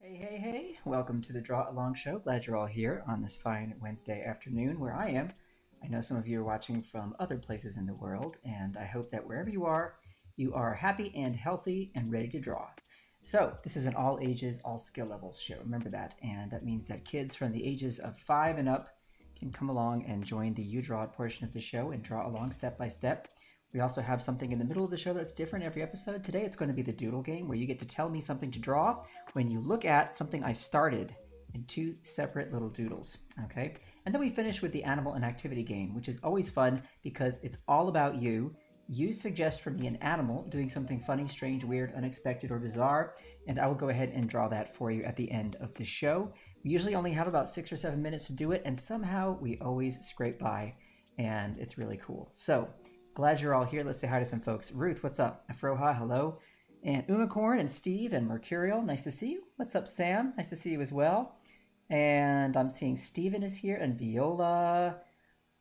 Hey, hey, hey, welcome to the Draw Along Show. Glad you're all here on this fine Wednesday afternoon where I am. I know some of you are watching from other places in the world, and I hope that wherever you are happy and healthy and ready to draw. So, this is an all ages, all skill levels show. Remember that. And that means that kids from the ages of 5 and up can come along and join the You Draw It portion of the show and draw along step by step. We also have something in the middle of the show that's different every episode. Today it's going to be the Doodle Game, where you get to tell me something to draw when you look at something I've started in two separate little doodles, okay? And then we finish with the Animal and Activity Game, which is always fun because it's all about you. You suggest for me an animal doing something funny, strange, weird, unexpected, or bizarre, and I will go ahead and draw that for you at the end of the show. We usually only have about 6 or 7 minutes to do it, and somehow we always scrape by, and it's really cool. So, glad you're all here. Let's say hi to some folks. Ruth, what's up? Afroha, hello. And Umacorn and Steve and Mercurial, nice to see you. What's up, Sam? Nice to see you as well. And I'm seeing Steven is here and Viola.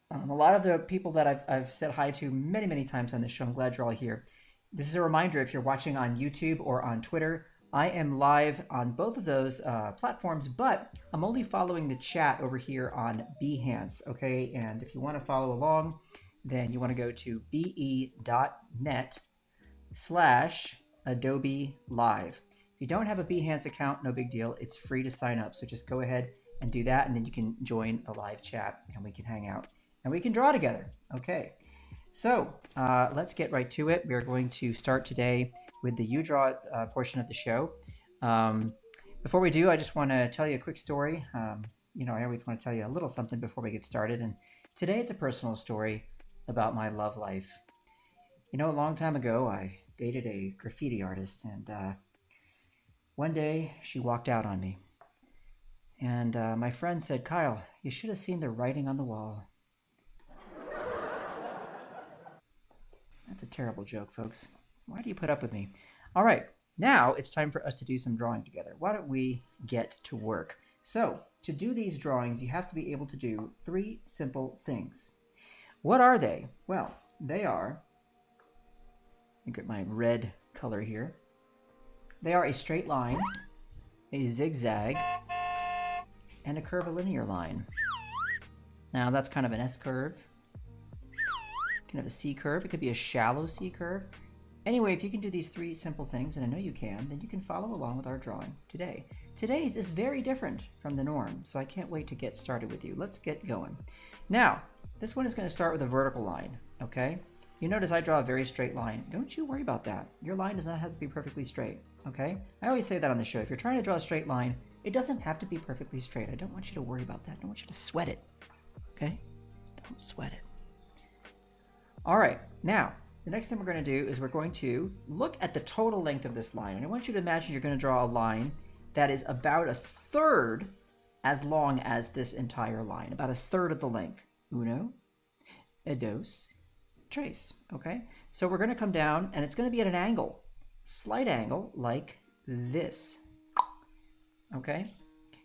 A lot of the people that I've said hi to many, many times on this show. I'm glad you're all here. This is a reminder, if you're watching on YouTube or on Twitter, I am live on both of those platforms, but I'm only following the chat over here on Behance, okay? And if you want to follow along, then you want to go to be.net/Adobe Live. If you don't have a Behance account, no big deal. It's free to sign up. So just go ahead and do that, and then you can join the live chat, and we can hang out, and we can draw together. Okay, so let's get right to it. We're going to start today with the You Draw It portion of the show. Before we do, I just want to tell you a quick story. I always want to tell you a little something before we get started, and today it's a personal story about my love life. A long time ago, I dated a graffiti artist, and one day she walked out on me. And my friend said, "Kyle, you should have seen the writing on the wall." That's a terrible joke, folks. Why do you put up with me? All right, now it's time for us to do some drawing together. Why don't we get to work? So, to do these drawings, you have to be able to do 3 simple things. What are they? Well, they are, let me get my red color here. They are a straight line, a zigzag, and a curvilinear line. Now that's kind of an S curve. You can have a C curve. It could be a shallow C curve. Anyway, if you can do these 3 simple things, and I know you can, then you can follow along with our drawing today. Today's is very different from the norm, so I can't wait to get started with you. Let's get going. Now, this one is going to start with a vertical line, okay? You notice I draw a very straight line. Don't you worry about that. Your line does not have to be perfectly straight, okay? I always say that on the show. If you're trying to draw a straight line, it doesn't have to be perfectly straight. I don't want you to worry about that. I don't want you to sweat it, okay? Don't sweat it. All right, now, the next thing we're going to do is we're going to look at the total length of this line. And I want you to imagine you're going to draw a line that is about 1/3 as long as this entire line, about 1/3 of the length. Uno, dos, tres, okay? So we're going to come down, and it's going to be at an angle, slight angle, like this, okay?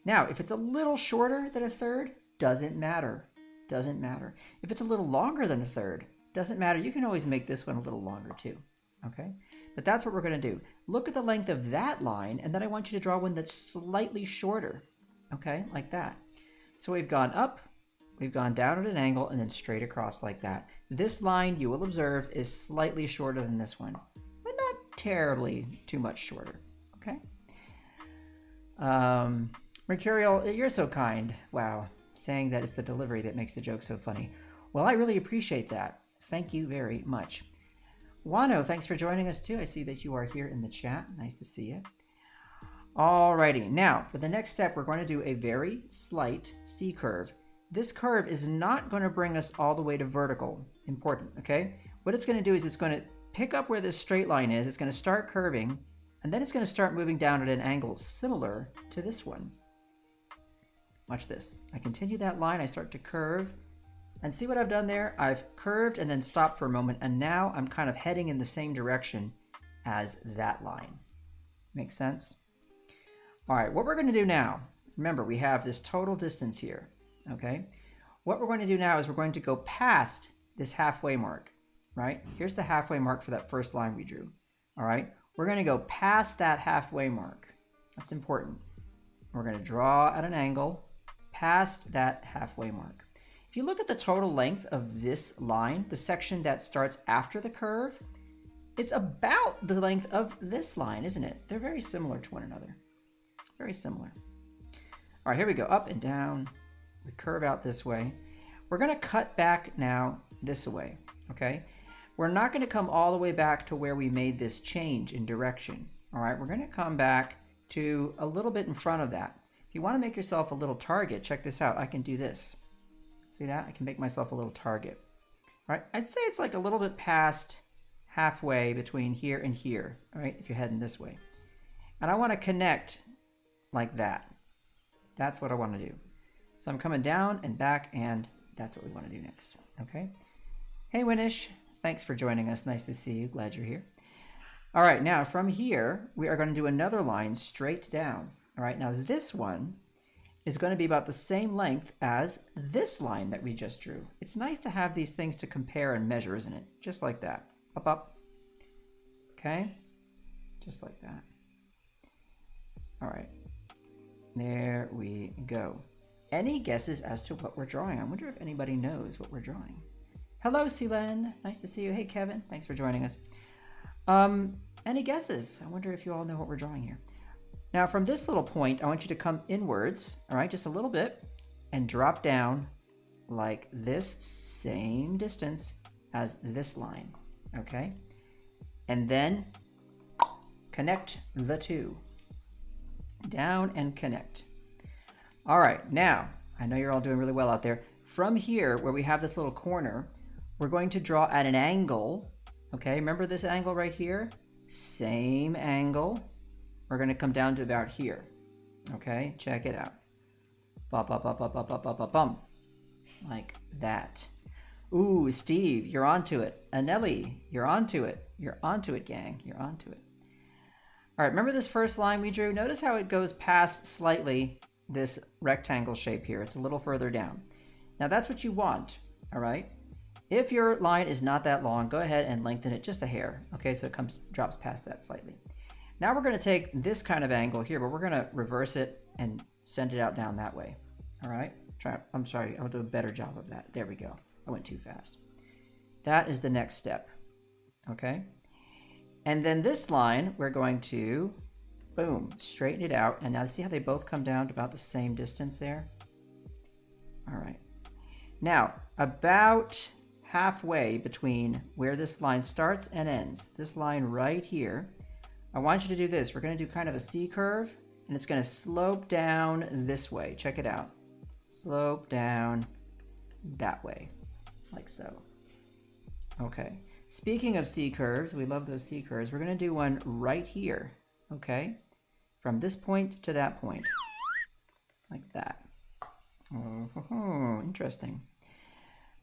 Now, if it's a little shorter than 1/3, doesn't matter, doesn't matter. If it's a little longer than 1/3, doesn't matter. You can always make this one a little longer too, okay? But that's what we're going to do. Look at the length of that line, and then I want you to draw one that's slightly shorter, okay? Like that. So we've gone up, we've gone down at an angle, and then straight across like that. This line, you will observe, is slightly shorter than this one, but not terribly too much shorter, okay? Mercurial, you're so kind. Wow, saying that it's the delivery that makes the joke so funny. Well, I really appreciate that. Thank you very much. Wano, thanks for joining us too. I see that you are here in the chat. Nice to see you. Alrighty, now for the next step, we're going to do a very slight C curve. This curve is not going to bring us all the way to vertical. Important, okay? What it's going to do is it's going to pick up where this straight line is. It's going to start curving, and then it's going to start moving down at an angle similar to this one. Watch this. I continue that line. I start to curve. And see what I've done there? I've curved and then stopped for a moment, and now I'm kind of heading in the same direction as that line. Make sense? All right, what we're going to do now, remember we have this total distance here, okay? What we're going to do now is we're going to go past this halfway mark, right? Here's the halfway mark for that first line we drew, all right? We're going to go past that halfway mark. That's important. We're going to draw at an angle past that halfway mark. If you look at the total length of this line, the section that starts after the curve, it's about the length of this line, isn't it? They're very similar to one another. Very similar. All right, here we go. Up and down. We curve out this way. We're going to cut back now this way, okay? We're not going to come all the way back to where we made this change in direction. All right, we're going to come back to a little bit in front of that. If you want to make yourself a little target, check this out. I can do this. See that? I can make myself a little target. All right, I'd say it's like a little bit past halfway between here and here, all right, if you're heading this way. And I want to connect like that. That's what I want to do. So I'm coming down and back, and that's what we want to do next, okay? Hey, Winish, thanks for joining us. Nice to see you. Glad you're here. All right, now from here, we are going to do another line straight down. All right, now this one is going to be about the same length as this line that we just drew. It's nice to have these things to compare and measure, isn't it? Just like that. Up, up. Okay? Just like that. All right. There we go. Any guesses as to what we're drawing? I wonder if anybody knows what we're drawing. Hello, Seelen. Nice to see you. Hey, Kevin. Thanks for joining us. Any guesses? I wonder if you all know what we're drawing here. Now, from this little point, I want you to come inwards, all right, just a little bit, and drop down like this, same distance as this line, okay? And then connect the two. Down and connect. All right, now, I know you're all doing really well out there. From here, where we have this little corner, we're going to draw at an angle, okay? Remember this angle right here? Same angle. We're going to come down to about here, okay? Check it out. Bump, bump, bump, bump, bump, bump, bump, bump, bump. Like that. Ooh, Steve, you're onto it. Anelli, you're onto it. You're onto it, gang. You're onto it. All right, remember this first line we drew? Notice how it goes past slightly this rectangle shape here. It's a little further down. Now that's what you want, all right? If your line is not that long, go ahead and lengthen it just a hair, okay? So it drops past that slightly. Now we're going to take this kind of angle here, but we're going to reverse it and send it out down that way, all right? I'm sorry, I'll do a better job of that. There we go. I went too fast. That is the next step, okay? And then this line, we're going to, boom, straighten it out. And now see how they both come down to about the same distance there? All right. Now, about halfway between where this line starts and ends, this line right here, I want you to do this. We're going to do kind of a C curve, and it's going to slope down this way. Check it out. Slope down that way, like so. Okay. Speaking of C curves, we love those C curves. We're going to do one right here, okay? From this point to that point, like that. Oh, interesting.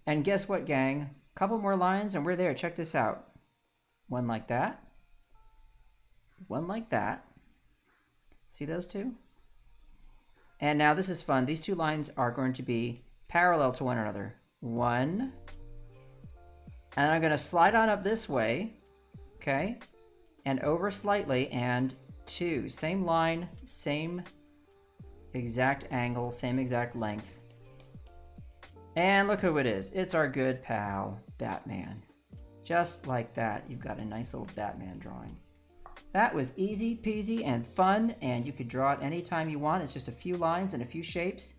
And guess what, gang? A couple more lines and we're there. Check this out. One like that. One like that. See those two? And now this is fun. These two lines are going to be parallel to one another. One. And I'm going to slide on up this way, okay? And over slightly, and two. Same line, same exact angle, same exact length. And look who it is. It's our good pal, Batman. Just like that, you've got a nice little Batman drawing. That was easy peasy and fun, and you could draw it anytime you want. It's just a few lines and a few shapes,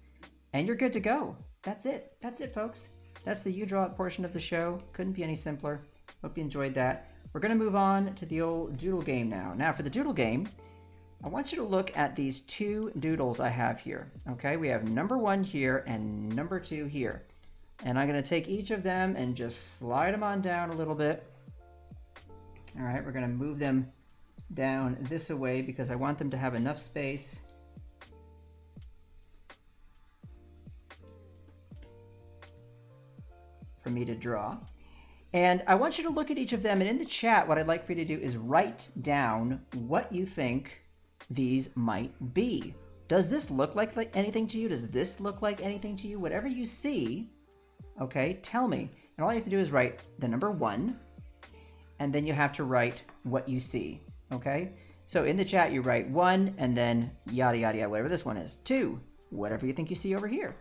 and you're good to go. That's it. That's it, folks. That's the You Draw It portion of the show. Couldn't be any simpler. Hope you enjoyed that. We're going to move on to the old Doodle Game now. Now, for the Doodle Game, I want you to look at these two doodles I have here. Okay, we have number 1 here and number 2 here. And I'm going to take each of them and just slide them on down a little bit. All right, we're going to move them down this way because I want them to have enough space for me to draw. And I want you to look at each of them, and in the chat, what I'd like for you to do is write down what you think these might be. Does this look like anything to you? Does this look like anything to you? Whatever you see, okay, tell me. And all you have to do is write the number 1, and then you have to write what you see, okay? So in the chat, you write 1 and then yada, yada, yada, whatever this one is. 2, whatever you think you see over here.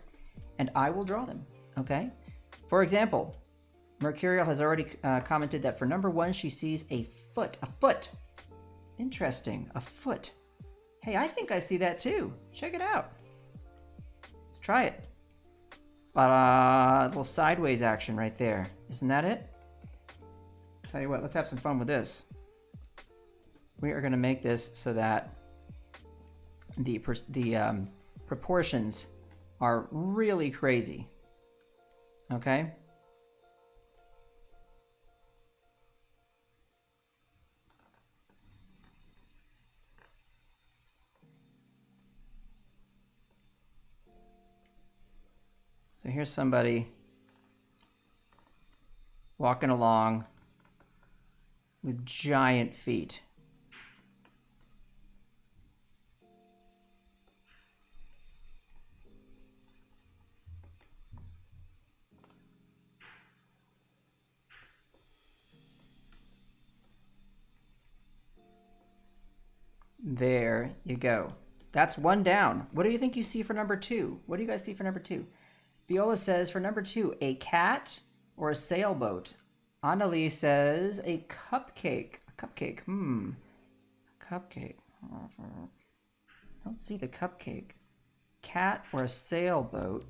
And I will draw them, okay? For example, Mercurial has already commented that for number 1, she sees a foot. A foot. Interesting, a foot. Hey, I think I see that too. Check it out. Let's try it. A little sideways action right there. Isn't that it? Tell you what, let's have some fun with this. We are going to make this so that the proportions are really crazy. Okay? So here's somebody walking along with giant feet. There you go. That's 1 down. What do you think you see for number 2? What do you guys see for number 2? Viola says for number 2, a cat or a sailboat. Annalise says a cupcake. A cupcake. Cupcake. I don't see the cupcake. Cat or a sailboat.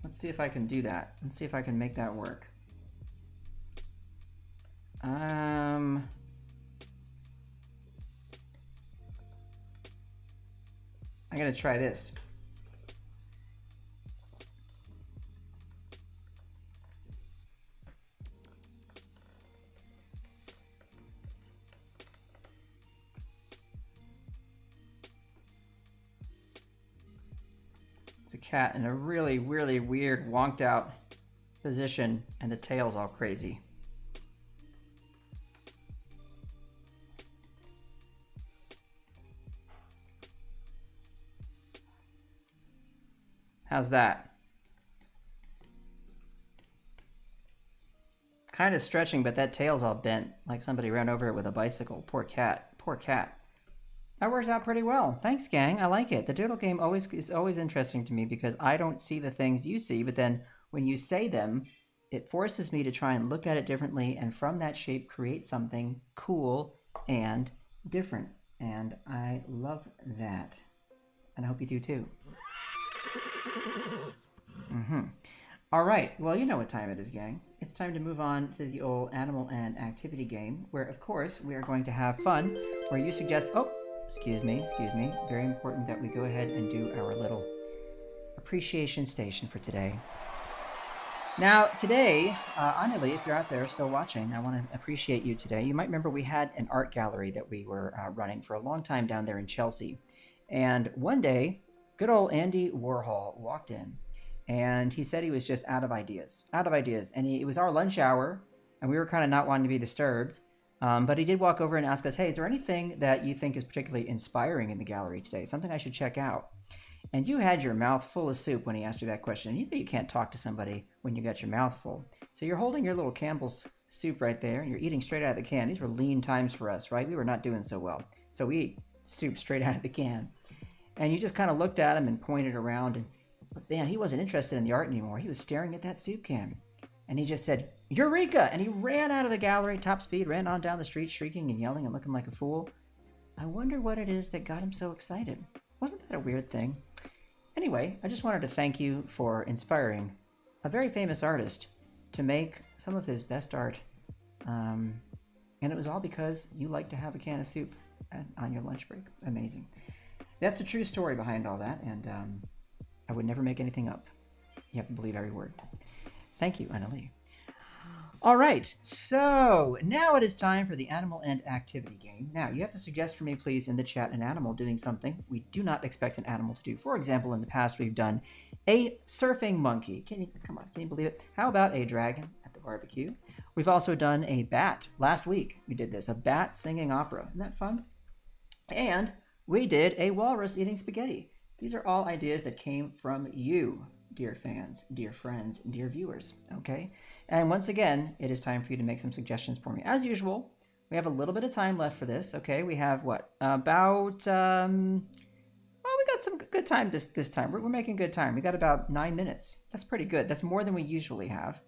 Let's see if I can do that. Let's see if I can make that work. I'm gonna try this. It's a cat in a really, really weird, wonked out position, and the tail's all crazy. How's that? Kind of stretching, but that tail's all bent, like somebody ran over it with a bicycle. Poor cat. Poor cat. That works out pretty well. Thanks, gang. I like it. The Doodle Game is always interesting to me because I don't see the things you see, but then when you say them, it forces me to try and look at it differently, and from that shape create something cool and different. And I love that. And I hope you do too. All right, well, you know what time it is, gang. It's time to move on to the old animal and activity game, where, of course, we are going to have fun, where you suggest, excuse me, very important that we go ahead and do our little appreciation station for today. Now, today, Annalie, if you're out there still watching, I want to appreciate you today. You might remember we had an art gallery that we were running for a long time down there in Chelsea. And one day, good old Andy Warhol walked in, and he said he was just out of ideas. And it was our lunch hour, and we were kind of not wanting to be disturbed. But he did walk over and ask us, hey, is there anything that you think is particularly inspiring in the gallery today? Something I should check out? And you had your mouth full of soup when he asked you that question. You know you can't talk to somebody when you got your mouth full. So you're holding your little Campbell's soup right there, and you're eating straight out of the can. These were lean times for us, right? We were not doing so well. So we ate soup straight out of the can. And you just kind of looked at him and pointed around, but man, he wasn't interested in the art anymore. He was staring at that soup can. And he just said, Eureka! And he ran out of the gallery, top speed, ran on down the street, shrieking and yelling and looking like a fool. I wonder what it is that got him so excited. Wasn't that a weird thing? Anyway, I just wanted to thank you for inspiring a very famous artist to make some of his best art. And it was all because you like to have a can of soup on your lunch break. Amazing. That's a true story behind all that, and I would never make anything up. You have to believe every word. Thank you, Annalie. All right, so now it is time for the animal and activity game. Now, you have to suggest for me, please, in the chat, an animal doing something we do not expect an animal to do. For example, in the past, we've done a surfing monkey. Can you believe it? How about a dragon at the barbecue? We've also done a bat. Last week, we did this, a bat singing opera. Isn't that fun? And we did a walrus eating spaghetti. These are all ideas that came from you. dear fans, dear friends, dear viewers, okay? And once again, it is time for you to make some suggestions for me. As usual, we have a little bit of time left for this, okay? We have what? About, well, we got some good time this time. We're making good time. We got about 9 minutes. That's pretty good. That's more than we usually have.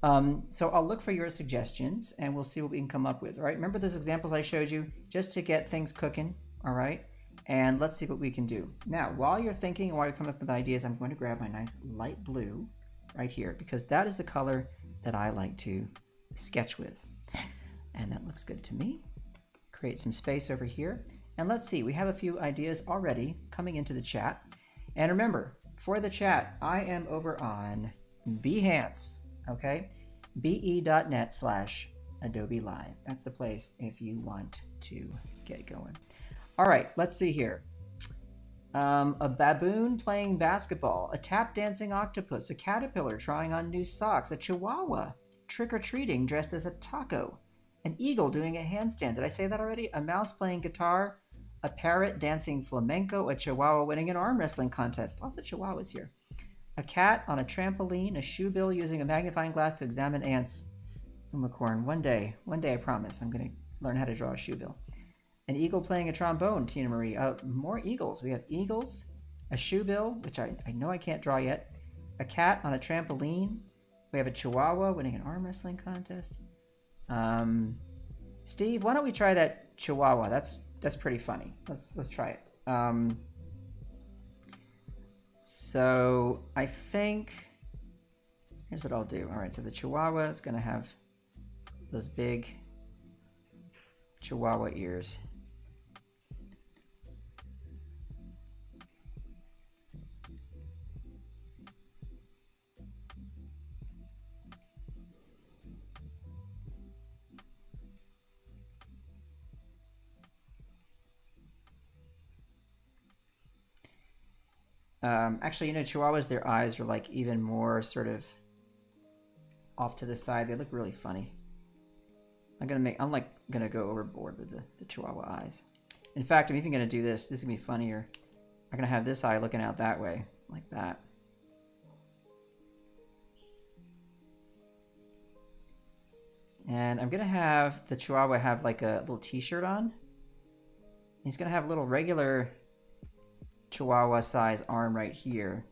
So I'll look for your suggestions and we'll see what we can come up with, all right? Remember those examples I showed you just to get things cooking, all right? And let's see what we can do. Now, while you're thinking, while you're coming up with ideas, I'm going to grab my nice light blue right here because that is the color that I like to sketch with. And that looks good to me. Create some space over here. And let's see, we have a few ideas already coming into the chat. And remember, for the chat, I am over on Behance, okay? be.net/Adobe Live. That's the place if you want to get going. All right, let's see here. A baboon playing basketball, a tap dancing octopus, a caterpillar trying on new socks, a chihuahua trick-or-treating dressed as a taco, an eagle doing a handstand. Did I say that already? A mouse playing guitar, a parrot dancing flamenco, a chihuahua winning an arm wrestling contest. Lots of chihuahuas here. A cat on a trampoline, a shoebill using a magnifying glass to examine ants. Unicorn, one day I promise, I'm going to learn how to draw a shoebill. An eagle playing a trombone, Tina Marie. More eagles. We have eagles, a shoebill, which I know I can't draw yet, a cat on a trampoline. We have a chihuahua winning an arm wrestling contest. Steve, why don't we try that chihuahua? That's pretty funny. Let's try it. So I think here's what I'll do. All right, so the chihuahua is going to have those big Chihuahua ears. Actually, you know, Chihuahuas, their eyes are like even more sort of off to the side. They look really funny. I'm like gonna go overboard with the Chihuahua eyes. In fact, I'm even gonna do this. This is gonna be funnier. I'm gonna have this eye looking out that way, like that. And I'm gonna have the Chihuahua have like a little t-shirt on. He's gonna have a little regular Chihuahua size arm right here,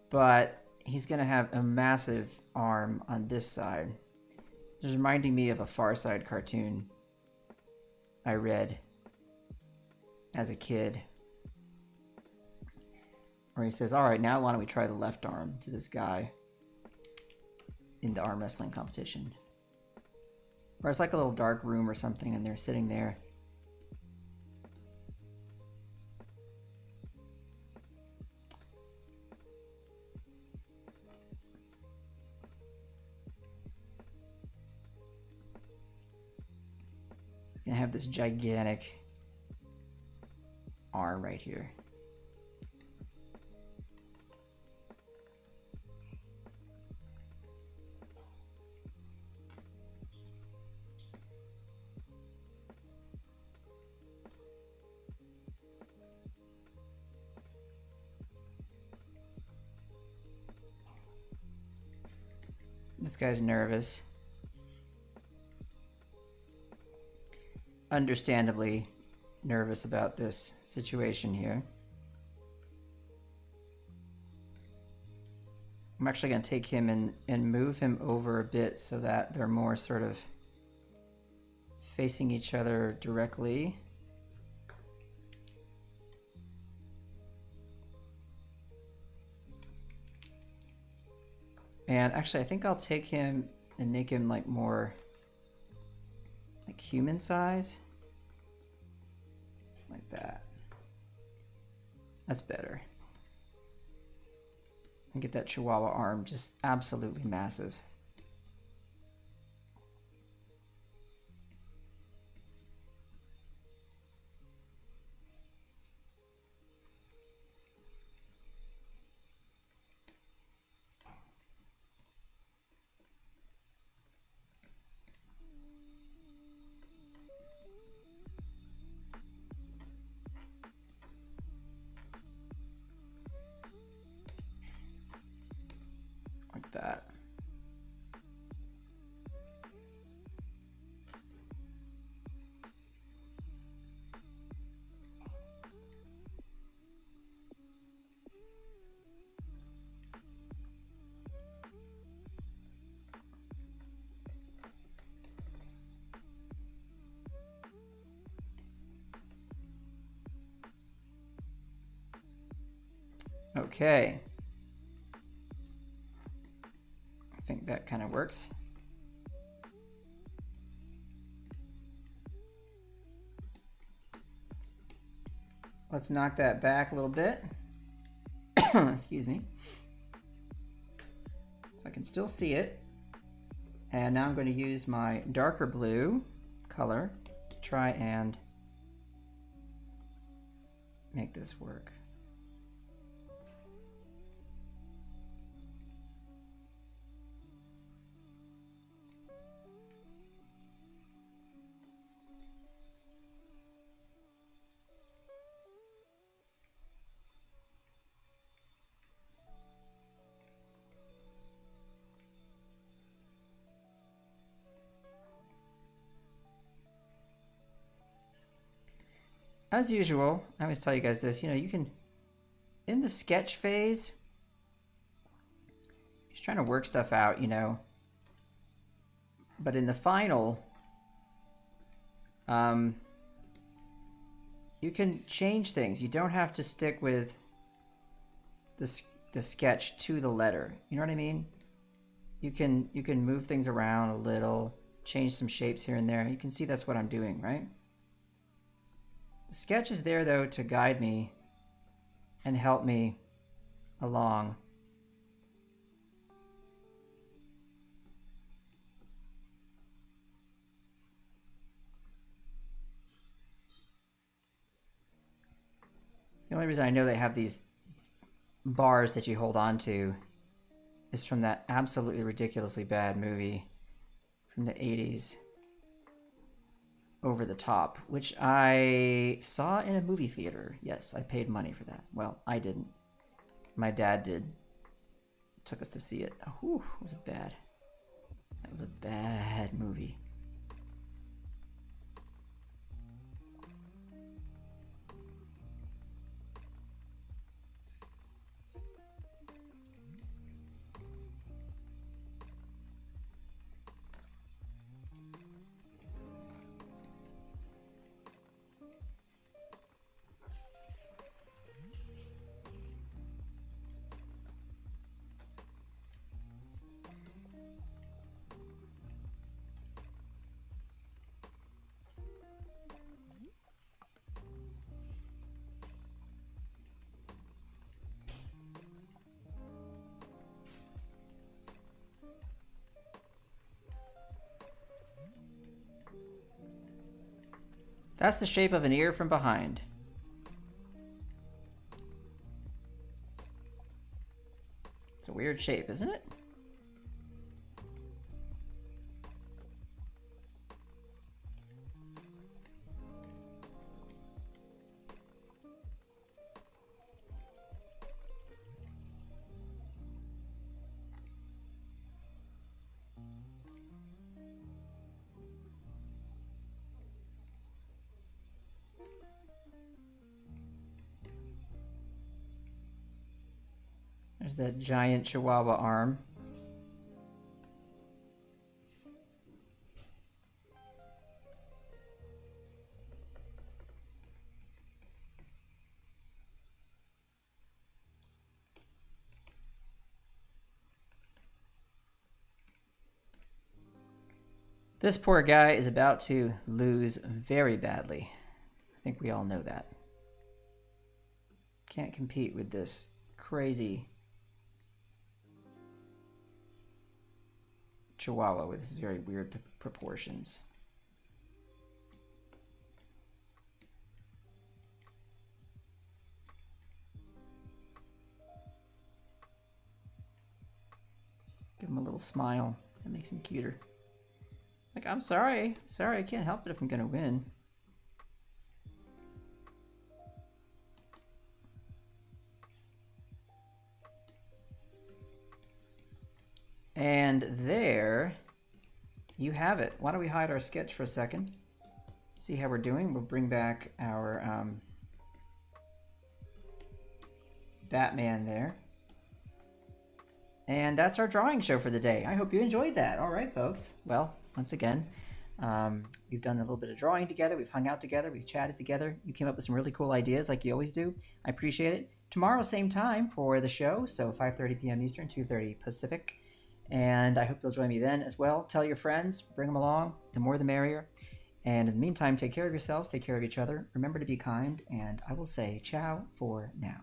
but he's gonna have a massive arm on this side. It's reminding me of a Far Side cartoon I read as a kid, where he says, all right, now why don't we try the left arm to this guy in the arm wrestling competition, or it's like a little dark room or something and they're sitting there. I have this gigantic arm right here. This guy's nervous. Understandably nervous about this situation here. I'm actually going to take him and move him over a bit so that they're more sort of facing each other directly. And actually, I think I'll take him and make him like more like human size, like that. That's better. And get that Chihuahua arm just absolutely massive. Okay. I think that kind of works. Let's knock that back a little bit. Excuse me. So I can still see it. And now I'm going to use my darker blue color to try and make this work. As usual, I always tell you guys this, you can, in the sketch phase, just trying to work stuff out, but in the final, you can change things. You don't have to stick with the sketch to the letter. You know what I mean? You can move things around a little, change some shapes here and there. You can see that's what I'm doing, right? The sketch is there, though, to guide me and help me along. The only reason I know they have these bars that you hold on to is from that absolutely ridiculously bad movie from the 80s, Over the Top, which I saw in a movie theater. Yes, I paid money for that. Well, I didn't. My dad did. Took us to see it. Oh, whew, it was bad. That was a bad movie. That's the shape of an ear from behind. It's a weird shape, isn't it? There's that giant Chihuahua arm. This poor guy is about to lose very badly. I think we all know that. Can't compete with this crazy Chihuahua with his very weird proportions. Give him a little smile. That makes him cuter. Like, I'm sorry. Sorry, I can't help it if I'm gonna win. And there you have it. Why don't we hide our sketch for a second? See how we're doing. We'll bring back our Batman there. And that's our drawing show for the day. I hope you enjoyed that. All right, folks. Well, once again, We've done a little bit of drawing together. We've hung out together. We've chatted together. You came up with some really cool ideas like you always do. I appreciate it. Tomorrow, same time for the show, so 5:30 p.m. Eastern, 2:30 Pacific. And I hope you'll join me then as well. Tell your friends, bring them along. The more the merrier. And in the meantime, take care of yourselves, take care of each other. Remember to be kind, and I will say ciao for now.